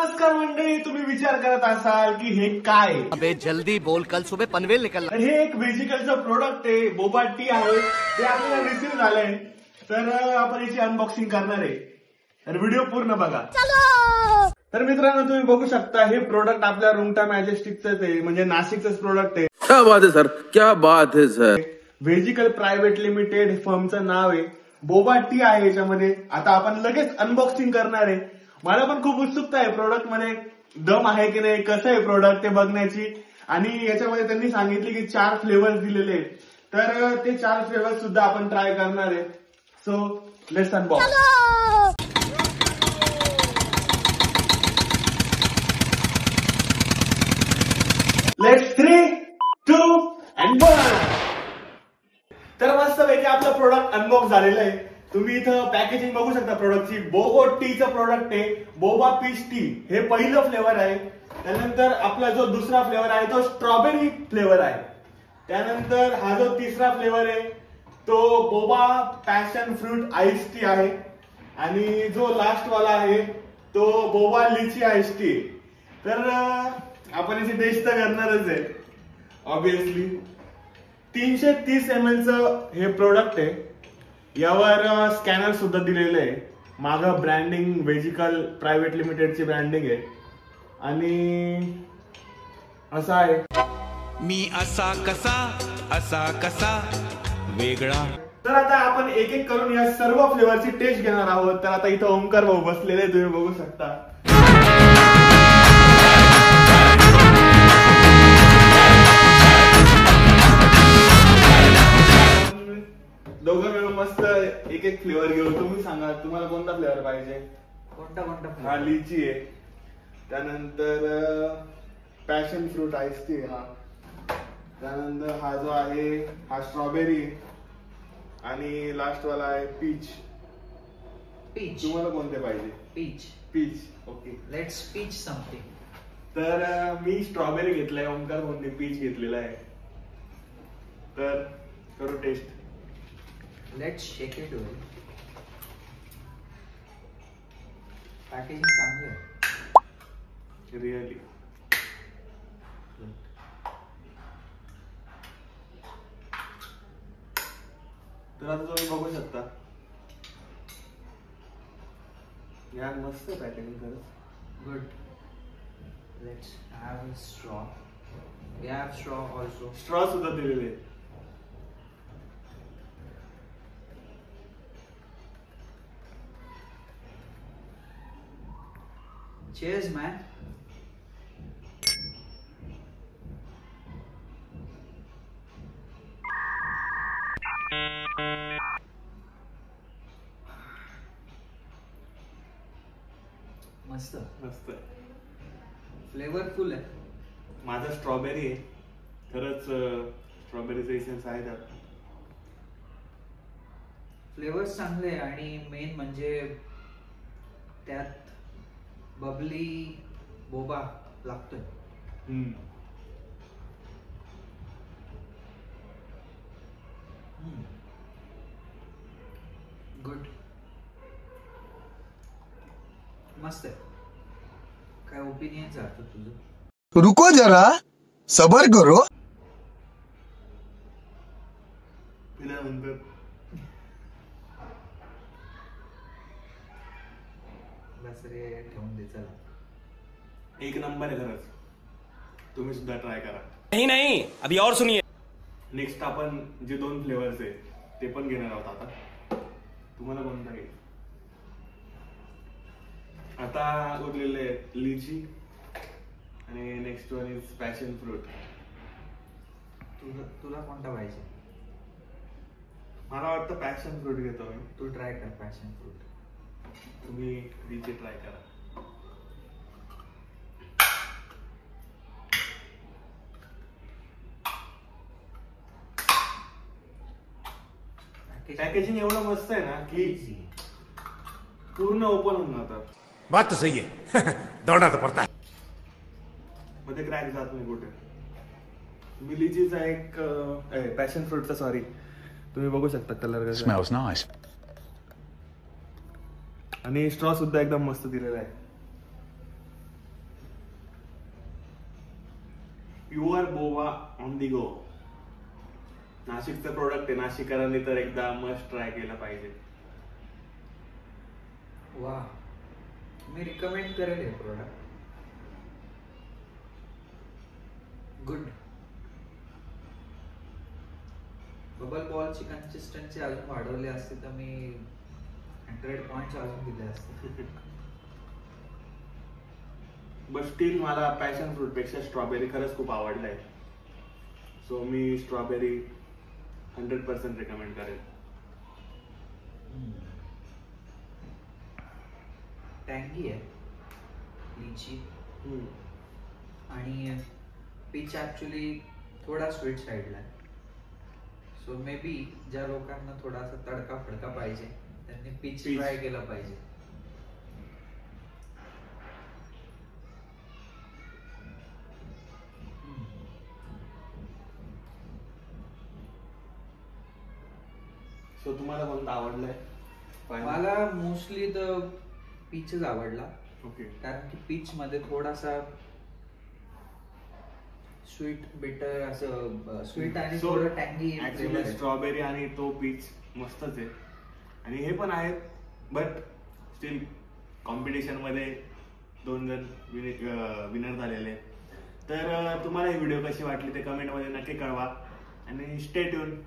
नमस्कार मंडळी, तुम्ही विचार करत असाल की हे काय? अबे जल्दी बोल, कल सुबह पनवेल निकलना। हे एक व्हेजिकलचं प्रोडक्ट आहे, बोबा टी आहे. ते आपल्याला रिसीव्ह झालंय, तर आपण याची अनबॉक्सिंग करणार आहे. तर व्हिडिओ पूर्ण बघा. तर मित्रांनो, तुम्ही बघू शकता हे प्रोडक्ट आपल्या रुंगटा मॅजेस्टिकचं आहे, म्हणजे नाशिकचंच प्रोडक्ट आहे. क्या बात है सर, क्या बात है सर. व्हेजिकल प्रायव्हेट लिमिटेड फर्मचं नाव आहे. बोबा टी आहे याच्यामध्ये. आता आपण लगेच अनबॉक्सिंग करणार आहे. मला पण खूप उत्सुकता आहे प्रोडक्ट मध्ये दम आहे की नाही, कसं आहे प्रोडक्ट ते बघण्याची. आणि याच्यामध्ये त्यांनी सांगितले की 4 फ्लेवर्स दिलेले आहेत, तर ते 4 फ्लेवर्स सुद्धा आपण ट्राय करणार आहे. So let's unbox. Let's 3, 2 and 1. तर मस्त पैकी आपलं प्रोडक्ट अनबॉक्स झालेलं आहे. तुम्ही इथं पॅकेजिंग बघू शकता प्रोडक्टची. बोबो टीचं प्रोडक्ट आहे, बोबा पीच टी. हे पहिलं फ्लेवर आहे. त्यानंतर आपला जो दुसरा फ्लेवर आहे तो स्ट्रॉबेरी फ्लेवर आहे. त्यानंतर हा जो तिसरा फ्लेवर आहे तो Boba passion fruit ice tea आहे. आणि जो लास्ट वाला आहे तो बोबा लिची आईस टी. तर आपण याची टेस्ट तर करणारच आहे ऑब्विसली. 330 ml हे प्रोडक्ट आहे. यावर स्कॅनर सुद्धा दिलेलं आहे. मागं ब्रँडिंग व्हेजिकल प्रायव्हेट लिमिटेडची ब्रँडिंग आहे. आणि असं आहे. मी असा कसा वेगळा. तर आता आपण एक एक करून या सर्व फ्लेवरची टेस्ट घेणार आहोत. तर आता इथं ओमकार भाऊ बसलेले तुम्ही बघू शकता. दोघं मिळून मस्त एक एक फ्लेवर घेऊ. तुम्ही सांगा तुम्हाला कोणता फ्लेवर पाहिजे. कोणता हा लिची आहे. त्यानंतर पॅशन फ्रूट आईस टी हा. त्यानंतर हा जो आहे हा स्ट्रॉबेरी. आणि लास्ट वाला आहे पीच. तुम्हाला कोणते पाहिजे. Peach okay. Let's peach something. तर मी स्ट्रॉबेरी घेतलाय, ओमकार भाऊंनी पीच घेतलेला आहे. तर करू taste. Let's shake it well. Packaging चांगलं आहे रिअली. तर आता तुम्ही बघू शकता या मस्त पॅकेजिंग करत. Good. Let's have straw. We have straw also. Straw सुद्धा दिलेले. Cheers, man. मस्त मस्त फ्लेवरफुल आहे. माझा स्ट्रॉबेरी आहे. खरंच स्ट्रॉबेरीचं इसेन्स आहे त्यात. फ्लेवर्स चांगले आणि मेन म्हणजे त्यात बबली बोबा लागतोय. गुड. मस्त आहे. काय ओपिनियन जातो तुझं. रुको जरा सबर करो. पिल्यानंतर बस रे, ठेवून दे. चला, एक नंबर आहे खरंच. तुम्ही सुद्धा ट्राय करा. नहीं अभी और सुनिए. नेक्स्ट आपण जे 2 फ्लेवर्स आहे ते पण घेणार आहोत. आता तुम्हाला कोणता घ्यायचा. आता उरलेले लिची आणि next one is passion fruit. तुला कोणता पाहिजे. मला वाटतं पॅशन फ्रूट घेतो मी. तू ट्राय कर पॅशन फ्रूट. तुम्ही लिची ट्राय करा. पॅकेजिंग एवढं मस्त आहे ना की पूर्ण ओपन होऊन जातात. बात तो सही है. दौड़ना तो पड़ता है. मध्ये क्रॅक जात नाही कुठे. मी लिचीचा एक पॅशन फ्रूटचा सॉरी तुम्ही बघू शकता कलर कसा. Smells nice. आणि स्ट्रॉ सुद्धा एकदम मस्त दिलेला आहे. प्युअर बोवा ऑन दी गो. नाशिकचं प्रोडक्ट आहे. नाशिककरांनी तर एकदा मस्ट ट्राय केलं पाहिजे. वा, मी रिकमेंड करेल हे प्रोडक्ट. गुड. बबल बॉलची कन्सिस्टन्सी अजून वाढवली असते तर मी 100 पॉइंट्स अजून दिले असते. बट स्टील मला पॅशन फ्रूट पेक्षा स्ट्रॉबेरी खरंच खूप आवडलंय. सो मी स्ट्रॉबेरी 100% रेकमेंड करेल. टँगी आहे लिची आणि पीच ऍक्च्युली थोडा स्वीट साईडला आहे. सो मे बी ज्या लोकांना थोडासा तडका फडका पाहिजे त्यांनी पीच Peach. ट्राय केला पाहिजे. सो तुम्हाला कोणता आवडलाय? मला मोस्टली तर पीचच आवडला. ओके. कारण की पीच मध्ये थोडासा स्वीट बिटर असं स्वीट आणि So, थोडं टँगी ऍक्च्युली स्ट्रॉबेरी आणि तो पीच मस्तच आहे. आणि हे पण आहेत बट स्टील कॉम्पिटिशन मध्ये 2 जण विनर झालेले. तर तुम्हाला ही व्हिडिओ कशी वाटली ते कमेंट मध्ये नक्की कळवा आणि स्टे ट्यून.